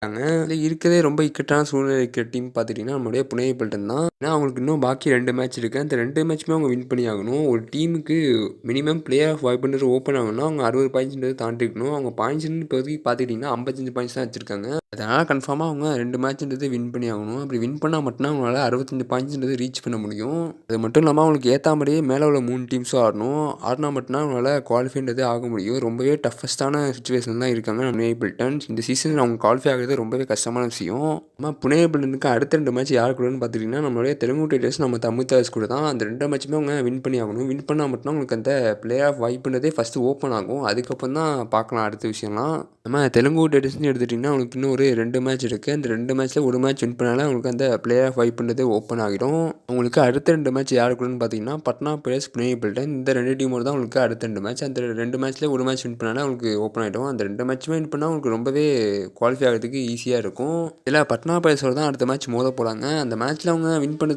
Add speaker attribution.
Speaker 1: இதுல இருக்கறதே ரொம்ப இக்கட்டான சூழ்நிலை இருக்கிற டீம் பார்த்துட்டீங்கன்னா, நம்மளுடைய புனே பில்டன் தான். ஏன்னா, அவங்களுக்கு இன்னும் பாக்கி 2 மேட்ச் இருக்கு. அந்த 2 மேட்ச்சுமே அவங்க வின் பண்ணி ஆகணும். ஒரு டீமுக்கு மினிமம் பிளே ஆஃப் வாய்ப்புன்றது ஓப்பன் ஆகணும்னா, அவங்க 60 பாயிண்ட்ஸ்ன்றது தாண்டிருக்கணும். அவங்க பாயிண்ட்ஸ்ன்னு இப்போதைக்கு பார்த்துக்கிட்டீங்கன்னா, 55 பாயிண்ட்ஸ் தான் வச்சிருக்காங்க. அதனால கன்ஃபார்மா அவங்க 2 மேட்ச்ன்றது வின் பண்ணி ஆகணும். அப்படி வின் பண்ணா மட்டும் தான் அவங்களால 65 பாயிண்ட்ஸ்ன்றது ரீச் பண்ண முடியும். அது மட்டும் இல்லாம அவங்களுக்கு ஏத்த மாரியே மேல உள்ள 3 டீம்ஸும் ஆடணும். ஆடுனா மட்டும் தான் அவங்களால குவாலிஃபைன்றதே ஆக முடியும். ரொம்பவே டஃபஸ்ட்டான சிச்சுவேஷன்ல தான் இருக்காங்க புனே பில்டன்ஸ். இந்த சீசன் அவங்க குவாலிஃபை ஆகுறது ரொம்பவே கஷ்டமான விஷயம். ஆனா புனே பில்டனுக்கு அடுத்த 2 மேட்ச் யார் கூடன்னு பார்த்துக்கிட்டீங்கன்னா, நம்மளுடைய தெலுங்கு டைட்டன்ஸ் நம்ம தமிழ் தாஸ் கூட தான். அந்த 2 மேட்சுமே அவங்க வின் பண்ணி ஆகணும். வின் பண்ணா மட்டும் தான் உங்களுக்கு அந்த பிளே ஆஃப் வாய்ப்புன்றதே ஃபர்ஸ்ட்டு ஓப்பன் ஆகும். அதுக்கப்புறம் தான் பார்க்கலாம் அடுத்த விஷயம்லாம். நம்ம தெலுங்கு டைட்டன்ஸ்ன்னு எடுத்துக்கிட்டிங்கன்னா, அவங்களுக்கு இன்னும் ஒரு 2 மேட்ச் இருக்கு. அந்த 2 மேட்ச்ல 1 மேட்ச் வின் பண்ணாலே அவங்களுக்கு அந்த பிளே ஆஃப் வாய்ப்புன்றதே ஓப்பன் ஆகிடும். அவங்களுக்கு அடுத்த 2 மேட்ச் யார் கூடன்னு பார்த்தீங்கன்னா, பட்னா பைரேட்ஸ், புனே பில்டன் இந்த 2 டீமோட தான் அவங்களுக்கு அடுத்த 2 மேட்ச். அந்த 2 மேட்ச்ல 1 மேட்ச் வின் பண்ணாலே அவங்களுக்கு ஓப்பன் ஆகிடும். அந்த 2 மேட்சுமே வின் பண்ணா அவங்களுக்கு ரொம்பவே குவாலிஃபை ஆகுறதுக்கு ஈஸியா இருக்கும். இதுல பட்னா பைரேட்ஸோட தான் அடுத்த மேட்ச் மோத போறாங்க. அந்த மேட்ச்ல அவங்க வின் பண்ண